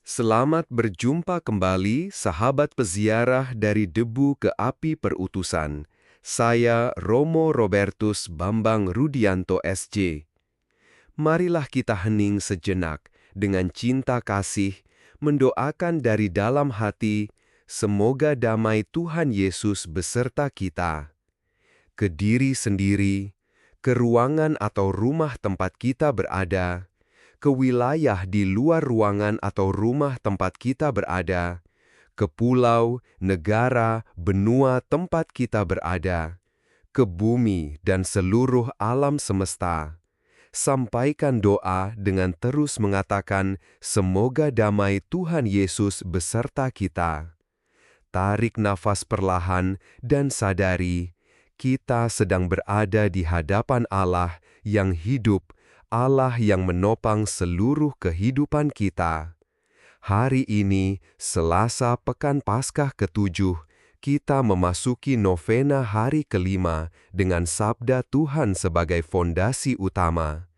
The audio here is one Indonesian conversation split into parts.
Selamat berjumpa kembali, sahabat peziarah dari debu ke api perutusan. Saya Romo Robertus Bambang Rudianto SJ. Marilah kita hening sejenak dengan cinta kasih, mendoakan dari dalam hati, semoga damai Tuhan Yesus beserta kita. Ke diri sendiri, ke ruangan atau rumah tempat kita berada, ke wilayah di luar ruangan atau rumah tempat kita berada, ke pulau, negara, benua tempat kita berada, ke bumi dan seluruh alam semesta. Sampaikan doa dengan terus mengatakan, semoga damai Tuhan Yesus beserta kita. Tarik nafas perlahan dan sadari, kita sedang berada di hadapan Allah yang hidup, Allah yang menopang seluruh kehidupan kita. Hari ini, Selasa Pekan Paskah ke-7, kita memasuki novena hari kelima dengan sabda Tuhan sebagai fondasi utama.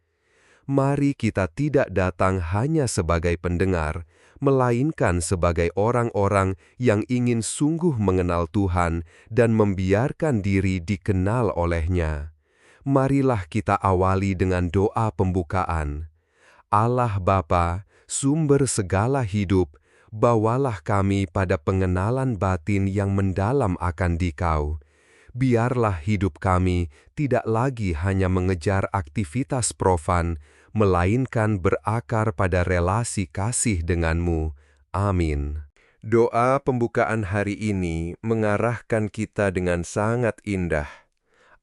Mari kita tidak datang hanya sebagai pendengar, melainkan sebagai orang-orang yang ingin sungguh mengenal Tuhan dan membiarkan diri dikenal oleh-Nya. Marilah kita awali dengan doa pembukaan. Allah Bapa, sumber segala hidup, bawalah kami pada pengenalan batin yang mendalam akan Dikau. Biarlah hidup kami tidak lagi hanya mengejar aktivitas profan, melainkan berakar pada relasi kasih denganmu. Amin. Doa pembukaan hari ini mengarahkan kita dengan sangat indah.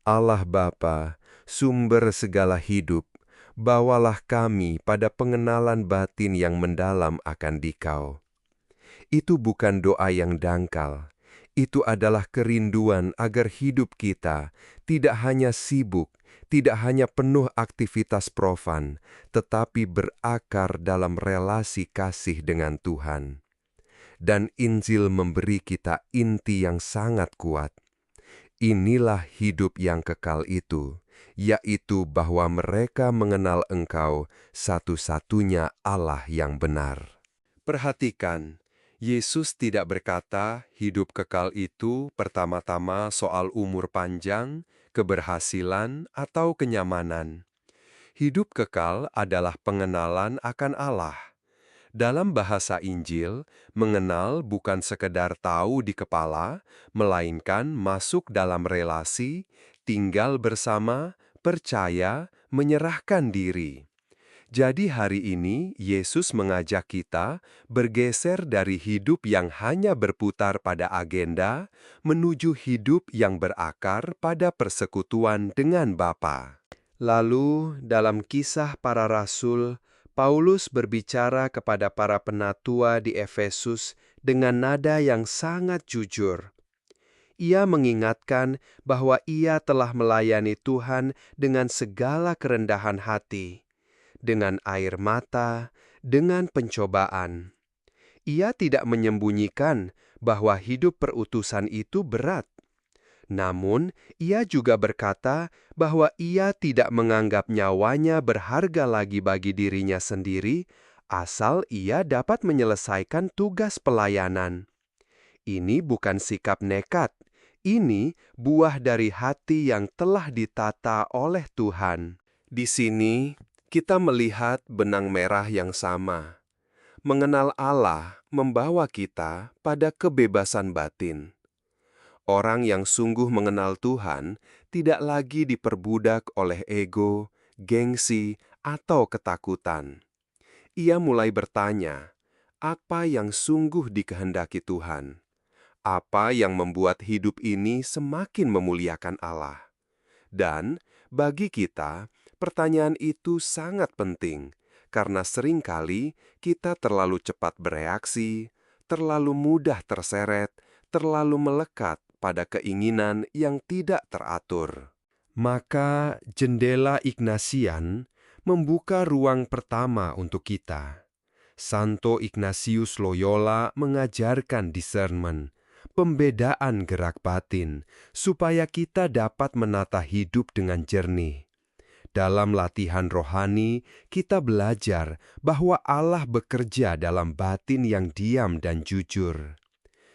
Allah Bapa, sumber segala hidup, bawalah kami pada pengenalan batin yang mendalam akan Dikau. Itu bukan doa yang dangkal. Itu adalah kerinduan agar hidup kita tidak hanya sibuk, tidak hanya penuh aktivitas profan, tetapi berakar dalam relasi kasih dengan Tuhan. Dan Injil memberi kita inti yang sangat kuat. Inilah hidup yang kekal itu, yaitu bahwa mereka mengenal Engkau, satu-satunya Allah yang benar. Perhatikan, Yesus tidak berkata hidup kekal itu pertama-tama soal umur panjang, keberhasilan, atau kenyamanan. Hidup kekal adalah pengenalan akan Allah. Dalam bahasa Injil, mengenal bukan sekedar tahu di kepala, melainkan masuk dalam relasi, tinggal bersama, percaya, menyerahkan diri. Jadi hari ini, Yesus mengajak kita bergeser dari hidup yang hanya berputar pada agenda, menuju hidup yang berakar pada persekutuan dengan Bapa. Lalu, dalam Kisah Para Rasul, Paulus berbicara kepada para penatua di Efesus dengan nada yang sangat jujur. Ia mengingatkan bahwa ia telah melayani Tuhan dengan segala kerendahan hati, dengan air mata, dengan pencobaan. Ia tidak menyembunyikan bahwa hidup perutusan itu berat. Namun, ia juga berkata bahwa ia tidak menganggap nyawanya berharga lagi bagi dirinya sendiri, asal ia dapat menyelesaikan tugas pelayanan. Ini bukan sikap nekat, ini buah dari hati yang telah ditata oleh Tuhan. Di sini, kita melihat benang merah yang sama. Mengenal Allah membawa kita pada kebebasan batin. Orang yang sungguh mengenal Tuhan tidak lagi diperbudak oleh ego, gengsi, atau ketakutan. Ia mulai bertanya, apa yang sungguh dikehendaki Tuhan? Apa yang membuat hidup ini semakin memuliakan Allah? Dan bagi kita, pertanyaan itu sangat penting, karena seringkali kita terlalu cepat bereaksi, terlalu mudah terseret, terlalu melekat pada keinginan yang tidak teratur. Maka jendela Ignasian membuka ruang pertama untuk kita. Santo Ignatius Loyola mengajarkan discernment, pembedaan gerak batin, supaya kita dapat menata hidup dengan jernih. Dalam latihan rohani, kita belajar bahwa Allah bekerja dalam batin yang diam dan jujur.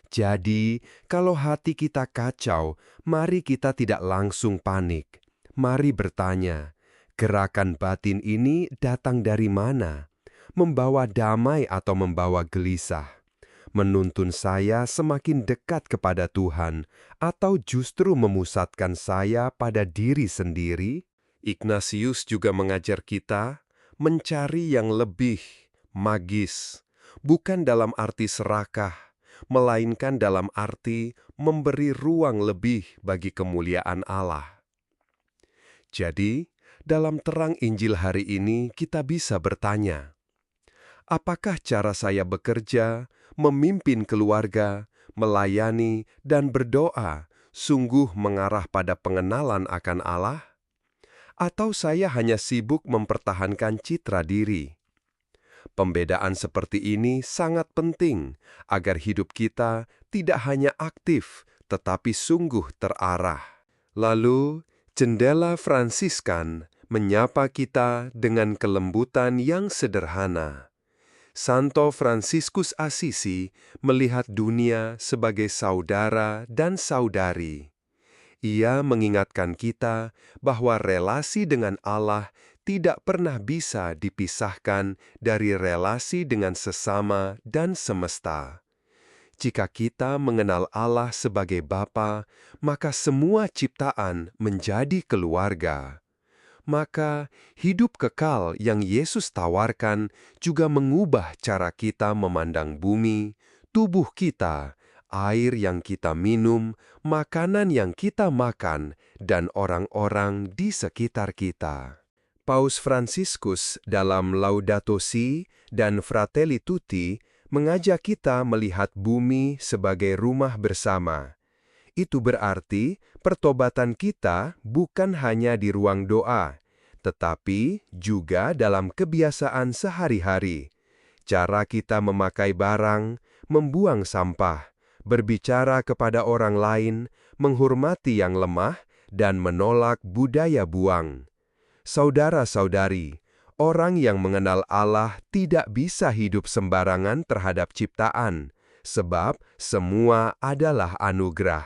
Jadi, kalau hati kita kacau, mari kita tidak langsung panik. Mari bertanya, gerakan batin ini datang dari mana? Membawa damai atau membawa gelisah? Menuntun saya semakin dekat kepada Tuhan, atau justru memusatkan saya pada diri sendiri? Ignatius juga mengajar kita mencari yang lebih magis, bukan dalam arti serakah, melainkan dalam arti memberi ruang lebih bagi kemuliaan Allah. Jadi, dalam terang Injil hari ini kita bisa bertanya, apakah cara saya bekerja, memimpin keluarga, melayani, dan berdoa sungguh mengarah pada pengenalan akan Allah? Atau saya hanya sibuk mempertahankan citra diri? Pembedaan seperti ini sangat penting agar hidup kita tidak hanya aktif, tetapi sungguh terarah. Lalu, jendela Fransiskan menyapa kita dengan kelembutan yang sederhana. Santo Fransiskus Assisi melihat dunia sebagai saudara dan saudari. Ia mengingatkan kita bahwa relasi dengan Allah tidak pernah bisa dipisahkan dari relasi dengan sesama dan semesta. Jika kita mengenal Allah sebagai Bapa, maka semua ciptaan menjadi keluarga. Maka hidup kekal yang Yesus tawarkan juga mengubah cara kita memandang bumi, tubuh kita, air yang kita minum, makanan yang kita makan, dan orang-orang di sekitar kita. Paus Fransiskus dalam Laudato Si dan Fratelli Tutti mengajak kita melihat bumi sebagai rumah bersama. Itu berarti pertobatan kita bukan hanya di ruang doa, tetapi juga dalam kebiasaan sehari-hari. Cara kita memakai barang, membuang sampah, berbicara kepada orang lain, menghormati yang lemah, dan menolak budaya buang. Saudara-saudari, orang yang mengenal Allah tidak bisa hidup sembarangan terhadap ciptaan, sebab semua adalah anugerah.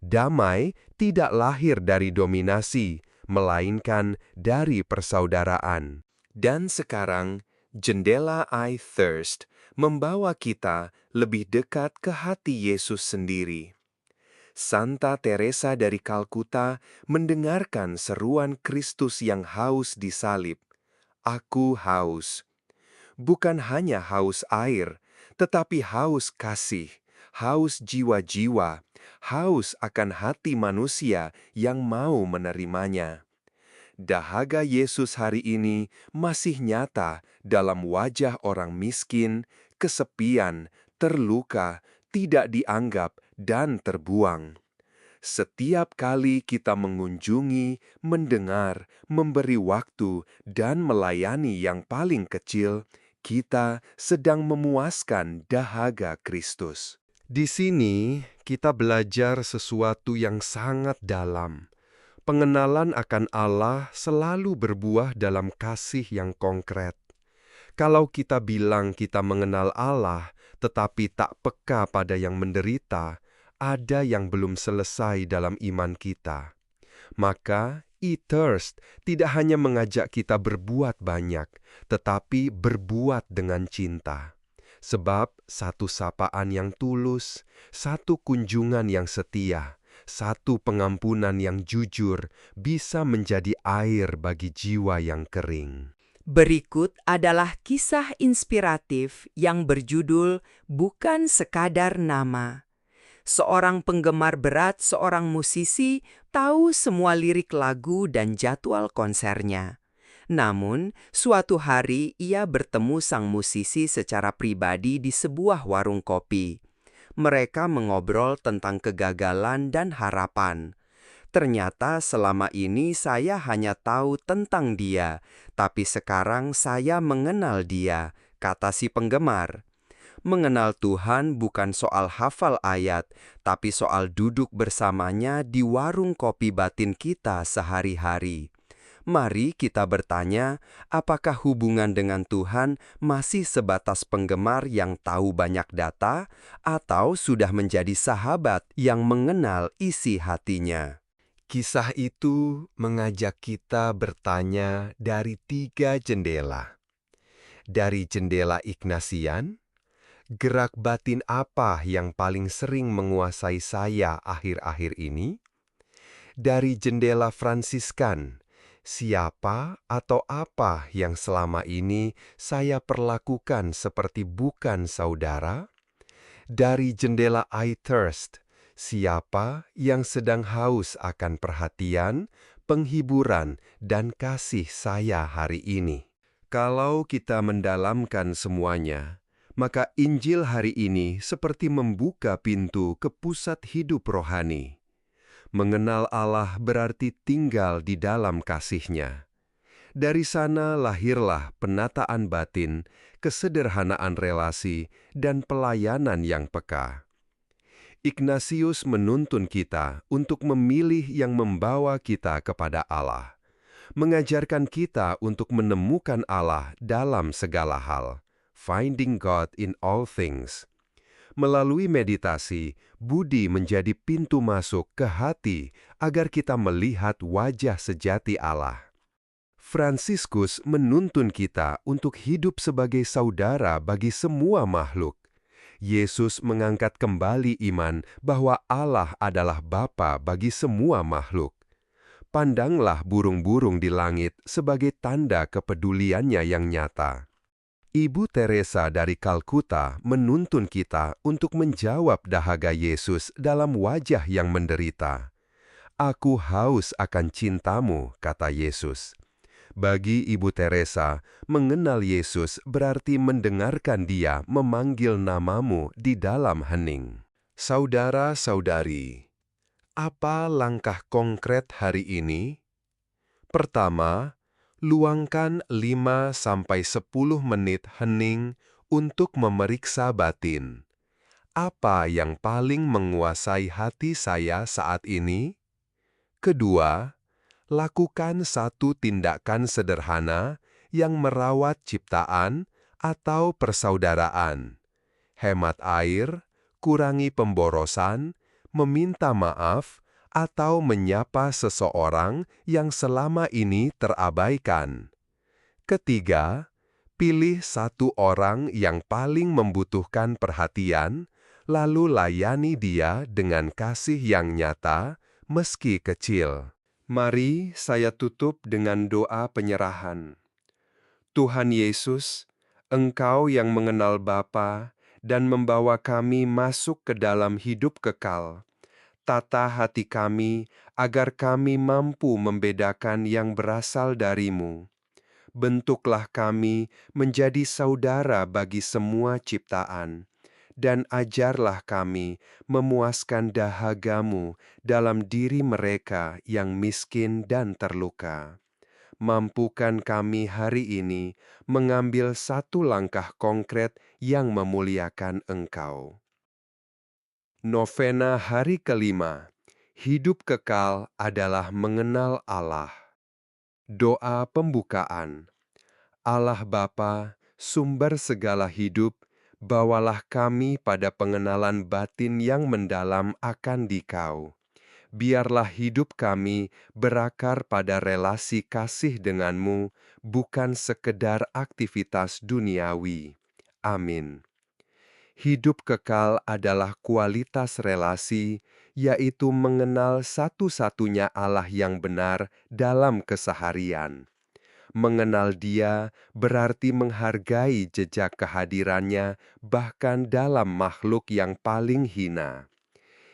Damai tidak lahir dari dominasi, melainkan dari persaudaraan. Dan sekarang, jendela I Thirst membawa kita lebih dekat ke hati Yesus sendiri. Santa Teresa dari Kalkuta mendengarkan seruan Kristus yang haus di salib. Aku haus. Bukan hanya haus air, tetapi haus kasih, haus jiwa-jiwa, haus akan hati manusia yang mau menerimanya. Dahaga Yesus hari ini masih nyata dalam wajah orang miskin, kesepian, terluka, tidak dianggap, dan terbuang. Setiap kali kita mengunjungi, mendengar, memberi waktu, dan melayani yang paling kecil, kita sedang memuaskan dahaga Kristus. Di sini, kita belajar sesuatu yang sangat dalam. Pengenalan akan Allah selalu berbuah dalam kasih yang konkret. Kalau kita bilang kita mengenal Allah, tetapi tak peka pada yang menderita, ada yang belum selesai dalam iman kita. Maka, E-Thirst tidak hanya mengajak kita berbuat banyak, tetapi berbuat dengan cinta. Sebab satu sapaan yang tulus, satu kunjungan yang setia, satu pengampunan yang jujur bisa menjadi air bagi jiwa yang kering. Berikut adalah kisah inspiratif yang berjudul Bukan Sekadar Nama. Seorang penggemar berat seorang musisi tahu semua lirik lagu dan jadwal konsernya. Namun, suatu hari ia bertemu sang musisi secara pribadi di sebuah warung kopi. Mereka mengobrol tentang kegagalan dan harapan. Ternyata selama ini saya hanya tahu tentang dia, tapi sekarang saya mengenal dia, kata si penggemar. Mengenal Tuhan bukan soal hafal ayat, tapi soal duduk bersamanya di warung kopi batin kita sehari-hari. Mari kita bertanya, apakah hubungan dengan Tuhan masih sebatas penggemar yang tahu banyak data, atau sudah menjadi sahabat yang mengenal isi hatinya? Kisah itu mengajak kita bertanya dari 3 jendela. Dari jendela Ignasian, gerak batin apa yang paling sering menguasai saya akhir-akhir ini? Dari jendela Fransiskan, siapa atau apa yang selama ini saya perlakukan seperti bukan saudara? Dari jendela I Thirst, siapa yang sedang haus akan perhatian, penghiburan, dan kasih saya hari ini? Kalau kita mendalamkan semuanya, maka Injil hari ini seperti membuka pintu ke pusat hidup rohani. Mengenal Allah berarti tinggal di dalam kasih-Nya. Dari sana lahirlah penataan batin, kesederhanaan relasi, dan pelayanan yang peka. Ignatius menuntun kita untuk memilih yang membawa kita kepada Allah, mengajarkan kita untuk menemukan Allah dalam segala hal, finding God in all things. Melalui meditasi, budi menjadi pintu masuk ke hati agar kita melihat wajah sejati Allah. Fransiskus menuntun kita untuk hidup sebagai saudara bagi semua makhluk. Yesus mengangkat kembali iman bahwa Allah adalah Bapa bagi semua makhluk. Pandanglah burung-burung di langit sebagai tanda kepeduliannya yang nyata. Ibu Teresa dari Kalkuta menuntun kita untuk menjawab dahaga Yesus dalam wajah yang menderita. "Aku haus akan cintamu," kata Yesus. Bagi Ibu Teresa, mengenal Yesus berarti mendengarkan Dia memanggil namamu di dalam hening. Saudara-saudari, apa langkah konkret hari ini? Pertama, luangkan 5-10 menit hening untuk memeriksa batin. Apa yang paling menguasai hati saya saat ini? Kedua, lakukan satu tindakan sederhana yang merawat ciptaan atau persaudaraan. Hemat air, kurangi pemborosan, meminta maaf, atau menyapa seseorang yang selama ini terabaikan. Ketiga, pilih satu orang yang paling membutuhkan perhatian, lalu layani dia dengan kasih yang nyata, meski kecil. Mari saya tutup dengan doa penyerahan. Tuhan Yesus, Engkau yang mengenal Bapa dan membawa kami masuk ke dalam hidup kekal. Tata hati kami agar kami mampu membedakan yang berasal dari-Mu. Bentuklah kami menjadi saudara bagi semua ciptaan, dan ajarlah kami memuaskan dahaga-Mu dalam diri mereka yang miskin dan terluka. Mampukan kami hari ini mengambil satu langkah konkret yang memuliakan Engkau. Novena hari kelima, hidup kekal adalah mengenal Allah. Doa pembukaan. Allah Bapa, sumber segala hidup, bawalah kami pada pengenalan batin yang mendalam akan Dikau. Biarlah hidup kami berakar pada relasi kasih dengan-Mu, bukan sekedar aktivitas duniawi. Amin. Hidup kekal adalah kualitas relasi, yaitu mengenal satu-satunya Allah yang benar dalam keseharian. Mengenal Dia berarti menghargai jejak kehadirannya bahkan dalam makhluk yang paling hina.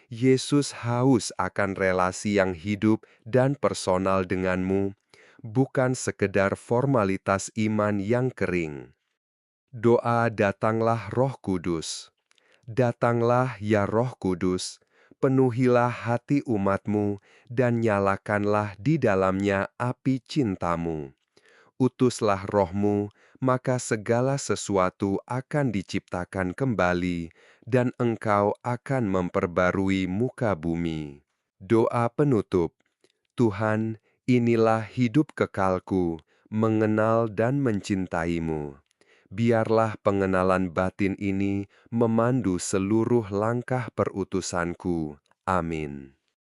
Yesus haus akan relasi yang hidup dan personal denganmu, bukan sekedar formalitas iman yang kering. Doa datanglah Roh Kudus. Datanglah ya Roh Kudus, penuhilah hati umat-Mu dan nyalakanlah di dalamnya api cinta-Mu. Utuslah Roh-Mu, maka segala sesuatu akan diciptakan kembali dan Engkau akan memperbarui muka bumi. Doa penutup. Tuhan, Inilah hidup kekalku, mengenal dan mencintaimu. Biarlah pengenalan batin ini memandu seluruh langkah perutusanku. Amin.